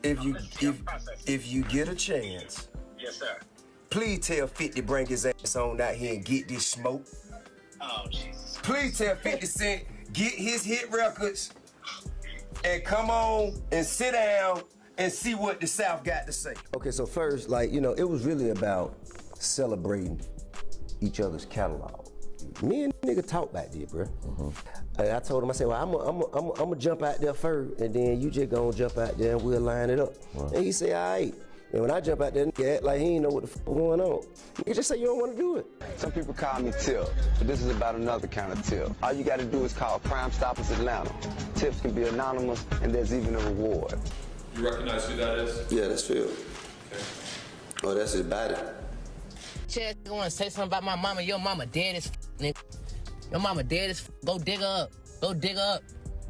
If you if you get a chance, Yes, sir. please tell 50 bring his ass on out here and get this smoke. Oh, Jesus. Please tell 50 Cent get his hit records and come on and sit down and see what the South got to say. Okay, so first, like, you know, it was really about celebrating each other's catalog. Me and nigga talked back there, bro. And I told him, I said, well, I'm gonna jump out there first, and then you just gonna jump out there and we'll line it up. And he said, all right. And when I jump out there, nigga act like he ain't know what the fuck going on. You just say you don't want to do it. Some people call me Tip, but this is about another kind of tip. All you gotta do is call Crime Stoppers Atlanta. Tips can be anonymous, and there's even a reward. You recognize who that is? Yeah, that's Phil. Okay. Oh, that's his body. Chad, I want to say something about my mama. Your mama dead as nigga. Your mama dead as Go dig her up. Go dig her up.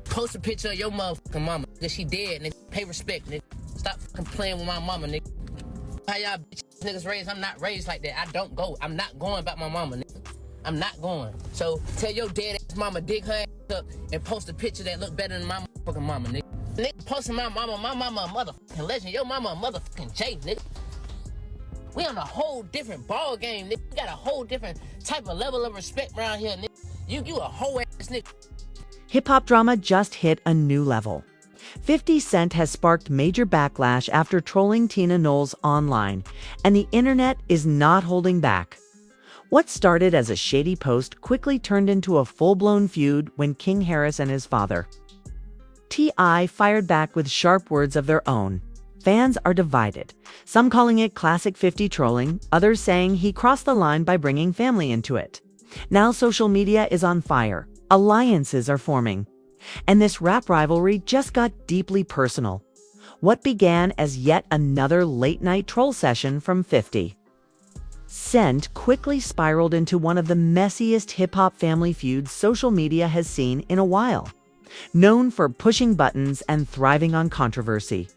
Post a picture of your motherfucking mama. Nigga, she dead, nigga. Pay respect, nigga. Stop fucking playing with my mama, nigga. How y'all bitch niggas raised? I'm not raised like that. I don't go. I'm not going about my mama, nigga. I'm not going. So tell your dead ass mama dig her ass up and post a picture that look better than my motherfucking mama, nigga. Nigga posting my mama a motherfucking legend. Your mama a motherfucking J, nigga. We on a whole different ball game, nigga. We got a whole different type of level of respect around here, nigga. You a whole ass nigga. Hip-hop drama just hit a new level. 50 Cent has sparked major backlash after trolling Tina Knowles online, and the internet is not holding back. What started as a shady post quickly turned into a full-blown feud when King Harris and his father, T.I., fired back with sharp words of their own. Fans are divided, some calling it classic 50 trolling, others saying he crossed the line by bringing family into it. Now social media is on fire, alliances are forming, and this rap rivalry just got deeply personal. What began as yet another late-night troll session from 50 Cent quickly spiraled into one of the messiest hip-hop family feuds social media has seen in a while. Known for pushing buttons and thriving on controversy,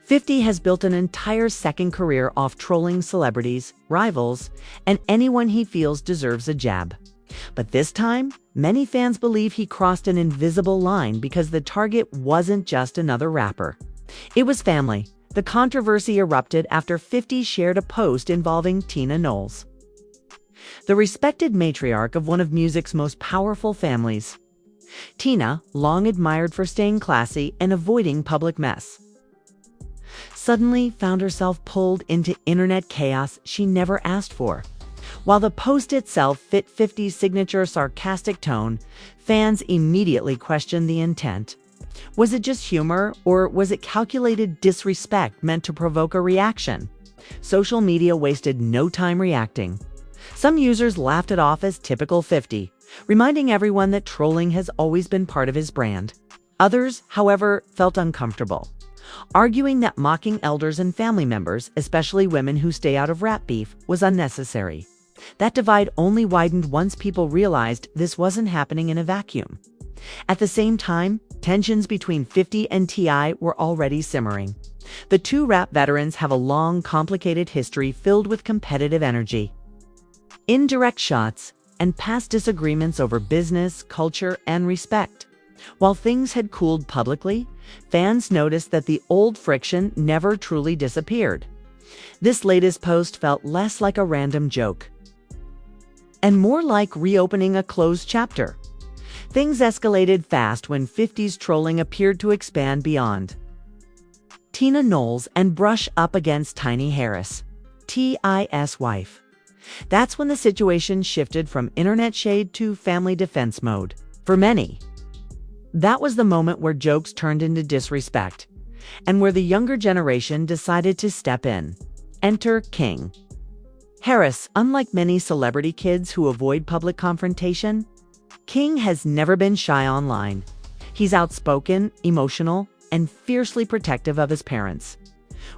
50 has built an entire second career off trolling celebrities, rivals, and anyone he feels deserves a jab. But this time, many fans believe he crossed an invisible line because the target wasn't just another rapper. It was family. The controversy erupted after 50 shared a post involving Tina Knowles, the respected matriarch of one of music's most powerful families. Tina, long admired for staying classy and avoiding public mess, suddenly found herself pulled into internet chaos she never asked for. While the post itself fit 50's signature sarcastic tone, fans immediately questioned the intent. Was it just humor, or was it calculated disrespect meant to provoke a reaction? Social media wasted no time reacting. Some users laughed it off as typical 50, reminding everyone that trolling has always been part of his brand. Others, however, felt uncomfortable, arguing that mocking elders and family members, especially women who stay out of rap beef, was unnecessary. That divide only widened once people realized this wasn't happening in a vacuum. At the same time, tensions between 50 and T.I. were already simmering. The two rap veterans have a long, complicated history filled with competitive energy, indirect shots, and past disagreements over business, culture, and respect. While things had cooled publicly, fans noticed that the old friction never truly disappeared. This latest post felt less like a random joke and more like reopening a closed chapter. Things escalated fast when 50's trolling appeared to expand beyond Tina Knowles and brush up against Tiny Harris, T.I.'s wife. That's when the situation shifted from internet shade to family defense mode. For many, that was the moment where jokes turned into disrespect, and where the younger generation decided to step in. Enter King Harris. Unlike many celebrity kids who avoid public confrontation, King has never been shy online. He's outspoken, emotional, and fiercely protective of his parents.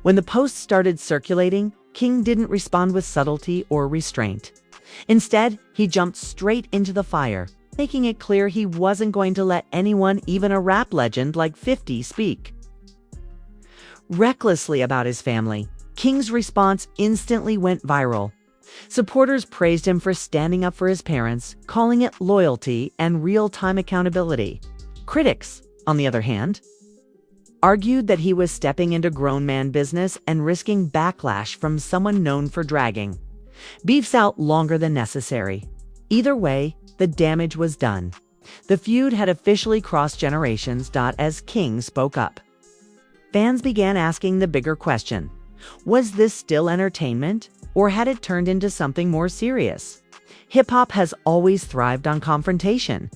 When the post started circulating, King didn't respond with subtlety or restraint. Instead, he jumped straight into the fire, making it clear he wasn't going to let anyone, even a rap legend like 50, speak recklessly about his family. King's response instantly went viral. Supporters praised him for standing up for his parents, calling it loyalty and real-time accountability. Critics, on the other hand, argued that he was stepping into grown man business and risking backlash from someone known for dragging. Beefs out longer than necessary. Either way, the damage was done. The feud had officially crossed generations. As King spoke up, fans began asking the bigger question: was this still entertainment, or had it turned into something more serious? Hip-hop has always thrived on confrontation.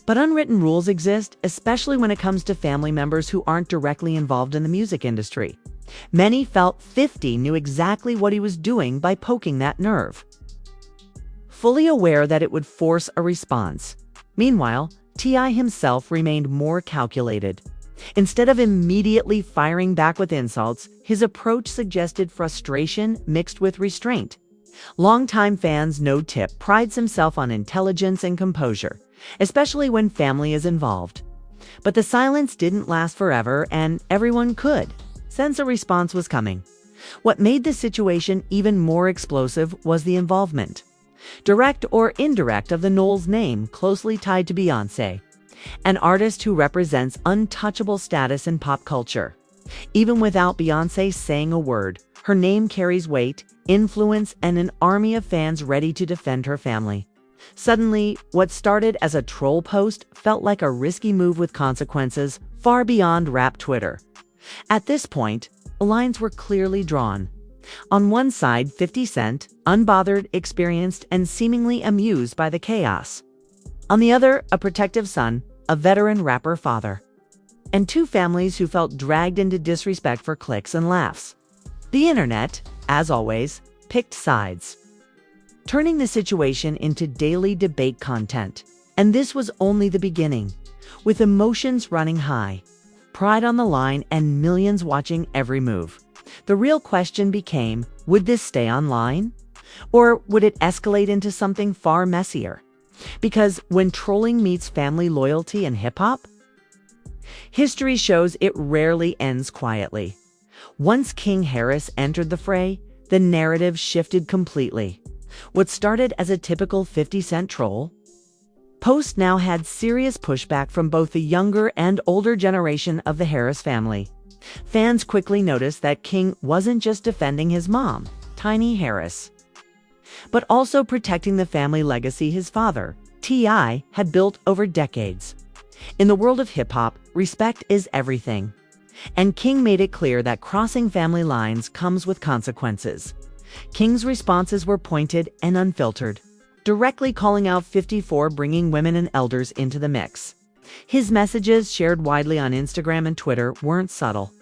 But unwritten rules exist, especially when it comes to family members who aren't directly involved in the music industry. Many felt 50 knew exactly what he was doing by poking that nerve, fully aware that it would force a response. Meanwhile, T.I. himself remained more calculated. Instead of immediately firing back with insults, his approach suggested frustration mixed with restraint. Longtime fans know Tip prides himself on intelligence and composure, especially when family is involved. But the silence didn't last forever, and everyone could sense a response was coming. What made the situation even more explosive was the involvement, direct or indirect, of the Knowles name closely tied to Beyoncé, an artist who represents untouchable status in pop culture. Even without Beyoncé saying a word, her name carries weight, influence, and an army of fans ready to defend her family. Suddenly, what started as a troll post felt like a risky move with consequences far beyond rap Twitter. At this point, the lines were clearly drawn. On one side, 50 Cent, unbothered, experienced, and seemingly amused by the chaos. On the other, a protective son, a veteran rapper father. And two families who felt dragged into disrespect for clicks and laughs. The internet, as always, picked sides, turning the situation into daily debate content. And this was only the beginning. With emotions running high, pride on the line, and millions watching every move, the real question became, would this stay online? Or would it escalate into something far messier? Because when trolling meets family loyalty in hip-hop, history shows it rarely ends quietly. Once King Harris entered the fray, the narrative shifted completely. What started as a typical 50 Cent troll post now had serious pushback from both the younger and older generation of the Harris family. Fans quickly noticed that King wasn't just defending his mom, Tiny Harris, but also protecting the family legacy his father, T.I., had built over decades. In the world of hip-hop, respect is everything. And King made it clear that crossing family lines comes with consequences. King's responses were pointed and unfiltered, directly calling out 50 for bringing women and elders into the mix. His messages, shared widely on Instagram and Twitter, weren't subtle.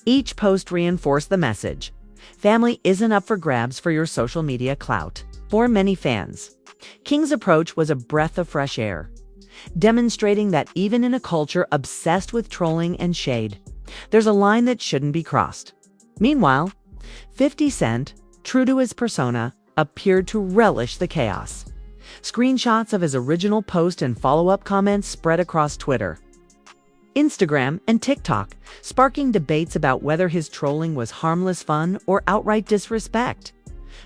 Each post reinforced the message: family isn't up for grabs for your social media clout. For many fans, King's approach was a breath of fresh air, demonstrating that even in a culture obsessed with trolling and shade, there's a line that shouldn't be crossed. Meanwhile, 50 Cent, true to his persona, appeared to relish the chaos. Screenshots of his original post and follow-up comments spread across Twitter, Instagram, and TikTok, sparking debates about whether his trolling was harmless fun or outright disrespect.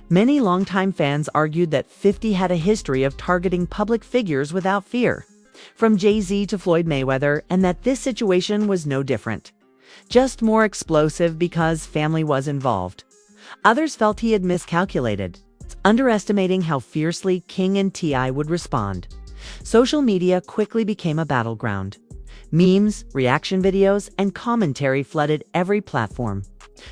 Many longtime fans argued that 50 had a history of targeting public figures without fear, from Jay-Z to Floyd Mayweather, and that this situation was no different, just more explosive because family was involved. Others felt he had miscalculated, underestimating how fiercely King and T.I. would respond. Social media quickly became a battleground. Memes, reaction videos, and commentary flooded every platform.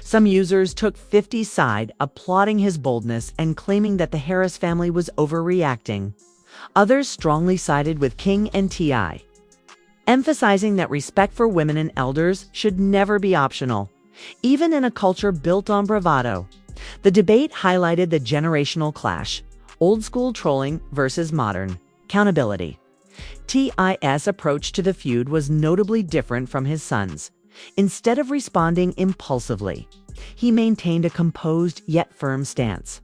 Some users took 50's side, applauding his boldness and claiming that the Harris family was overreacting. Others strongly sided with King and T.I., emphasizing that respect for women and elders should never be optional, even in a culture built on bravado. The debate highlighted the generational clash: old-school trolling versus modern accountability. T.I.'s approach to the feud was notably different from his son's. Instead of responding impulsively, he maintained a composed yet firm stance,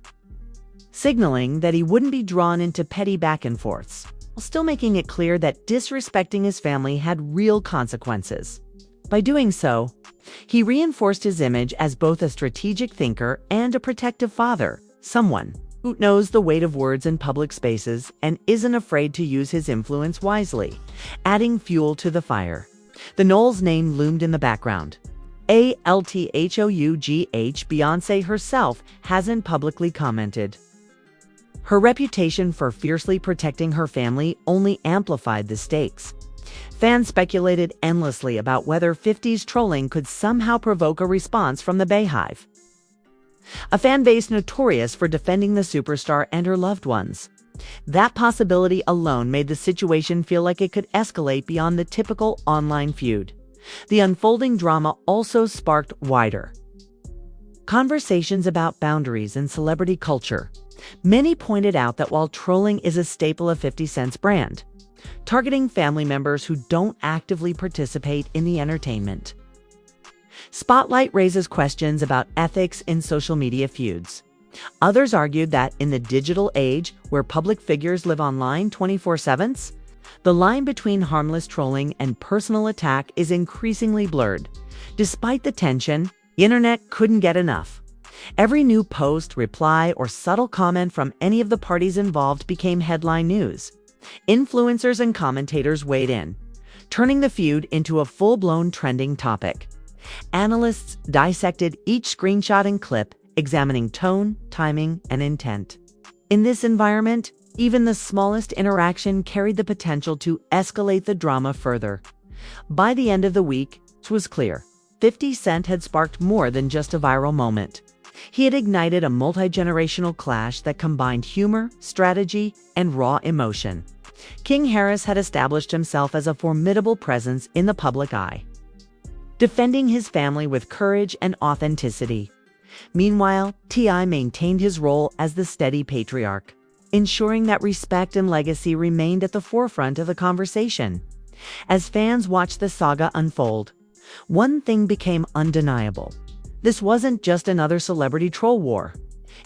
signaling that he wouldn't be drawn into petty back-and-forths, while still making it clear that disrespecting his family had real consequences. By doing so, he reinforced his image as both a strategic thinker and a protective father, someone who knows the weight of words in public spaces and isn't afraid to use his influence wisely, adding fuel to the fire. The Knowles name loomed in the background. ALTHOUGH, Beyoncé herself hasn't publicly commented. Her reputation for fiercely protecting her family only amplified the stakes. Fans speculated endlessly about whether 50's trolling could somehow provoke a response from the Bayhive, a fan base notorious for defending the superstar and her loved ones. That possibility alone made the situation feel like it could escalate beyond the typical online feud. The unfolding drama also sparked wider conversations about boundaries in celebrity culture. Many pointed out that while trolling is a staple of 50 Cent's brand, targeting family members who don't actively participate in the entertainment spotlight raises questions about ethics in social media feuds. Others argued that in the digital age, where public figures live online 24/7, the line between harmless trolling and personal attack is increasingly blurred. Despite the tension, the internet couldn't get enough. Every new post, reply, or subtle comment from any of the parties involved became headline news. Influencers and commentators weighed in, turning the feud into a full-blown trending topic. Analysts dissected each screenshot and clip, examining tone, timing, and intent. In this environment, even the smallest interaction carried the potential to escalate the drama further. By the end of the week, it was clear 50 Cent had sparked more than just a viral moment. He had ignited a multi-generational clash that combined humor, strategy, and raw emotion. King Harris had established himself as a formidable presence in the public eye, defending his family with courage and authenticity. Meanwhile, T.I. maintained his role as the steady patriarch, ensuring that respect and legacy remained at the forefront of the conversation. As fans watched the saga unfold, one thing became undeniable. This wasn't just another celebrity troll war.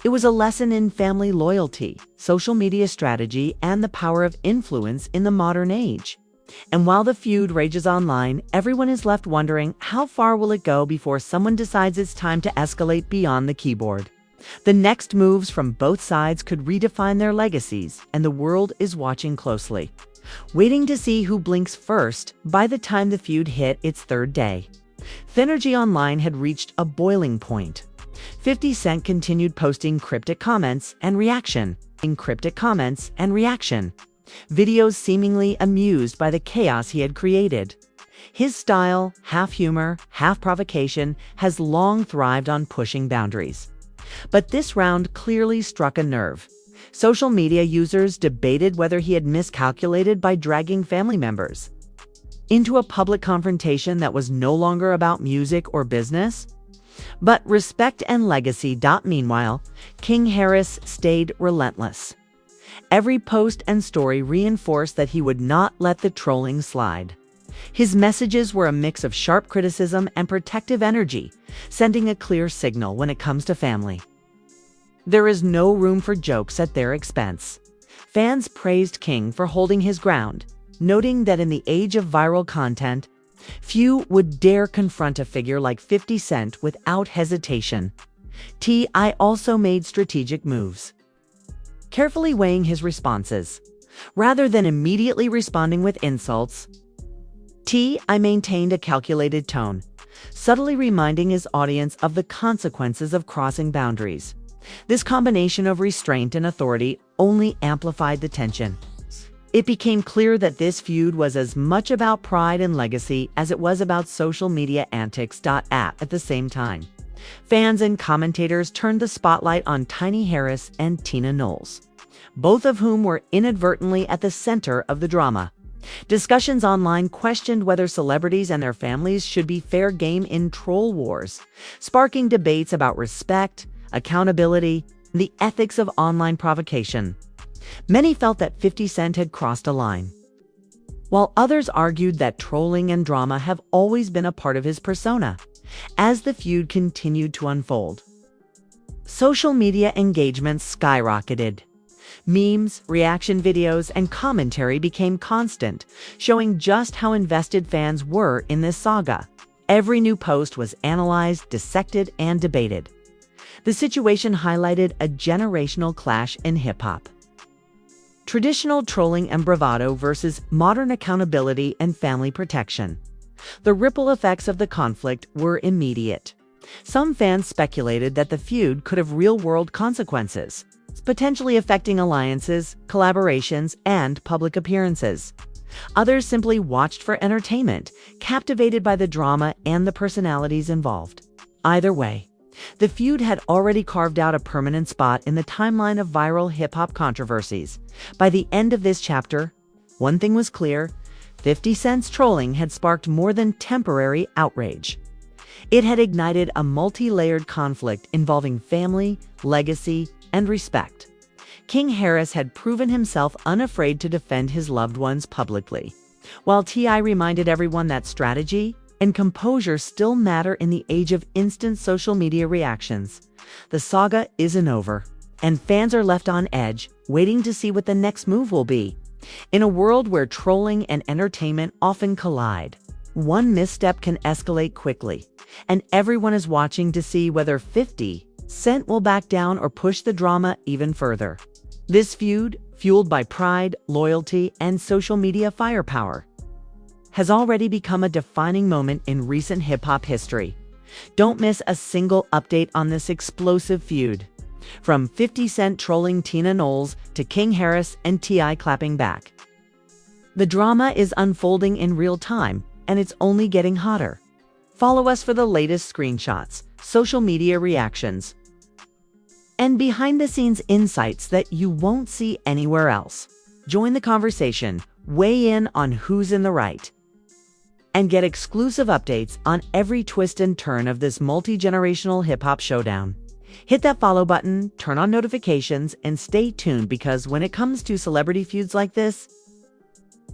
It was a lesson in family loyalty, social media strategy, and the power of influence in the modern age. And while the feud rages online, everyone is left wondering, how far will it go before someone decides it's time to escalate beyond the keyboard? The next moves from both sides could redefine their legacies, and the world is watching closely, waiting to see who blinks first by the time the feud hit its third day. Finergy Online had reached a boiling point. 50 Cent continued posting cryptic comments and reaction, videos seemingly amused by the chaos he had created. His style, half humor, half provocation, has long thrived on pushing boundaries. But this round clearly struck a nerve. Social media users debated whether he had miscalculated by dragging family members into a public confrontation that was no longer about music or business, but respect and legacy. Meanwhile, King Harris stayed relentless. Every post and story reinforced that he would not let the trolling slide. His messages were a mix of sharp criticism and protective energy, sending a clear signal when it comes to family. There is no room for jokes at their expense. Fans praised King for holding his ground, noting that in the age of viral content, few would dare confront a figure like 50 Cent without hesitation. T.I. also made strategic moves, carefully weighing his responses. Rather than immediately responding with insults, T.I. maintained a calculated tone, subtly reminding his audience of the consequences of crossing boundaries. This combination of restraint and authority only amplified the tension. It became clear that this feud was as much about pride and legacy as it was about social media antics. At the same time, fans and commentators turned the spotlight on Tiny Harris and Tina Knowles, both of whom were inadvertently at the center of the drama. Discussions online questioned whether celebrities and their families should be fair game in troll wars, sparking debates about respect, accountability, and the ethics of online provocation. Many felt that 50 Cent had crossed a line, while others argued that trolling and drama have always been a part of his persona. As the feud continued to unfold, social media engagement skyrocketed. Memes, reaction videos, and commentary became constant, showing just how invested fans were in this saga. Every new post was analyzed, dissected, and debated. The situation highlighted a generational clash in hip-hop. Traditional trolling and bravado versus modern accountability and family protection. The ripple effects of the conflict were immediate. Some fans speculated that the feud could have real-world consequences, potentially affecting alliances, collaborations, and public appearances. Others simply watched for entertainment, captivated by the drama and the personalities involved. Either way, the feud had already carved out a permanent spot in the timeline of viral hip-hop controversies. By the end of this chapter, one thing was clear: 50 Cent's trolling had sparked more than temporary outrage. It had ignited a multi-layered conflict involving family, legacy, and respect. King Harris had proven himself unafraid to defend his loved ones publicly, while T.I. reminded everyone that strategy and composure still matter in the age of instant social media reactions. The saga isn't over, and fans are left on edge, waiting to see what the next move will be. In a world where trolling and entertainment often collide, one misstep can escalate quickly, and everyone is watching to see whether 50 Cent will back down or push the drama even further. This feud, fueled by pride, loyalty, and social media firepower, has already become a defining moment in recent hip-hop history. Don't miss a single update on this explosive feud. From 50 Cent trolling Tina Knowles to King Harris and T.I. clapping back. The drama is unfolding in real time, and it's only getting hotter. Follow us for the latest screenshots, social media reactions, and behind-the-scenes insights that you won't see anywhere else. Join the conversation, weigh in on who's in the right, and get exclusive updates on every twist and turn of this multi-generational hip-hop showdown. Hit that follow button, turn on notifications, and stay tuned, because when it comes to celebrity feuds like this,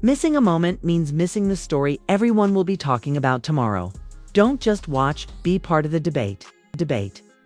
missing a moment means missing the story everyone will be talking about tomorrow. Don't just watch, be part of the debate.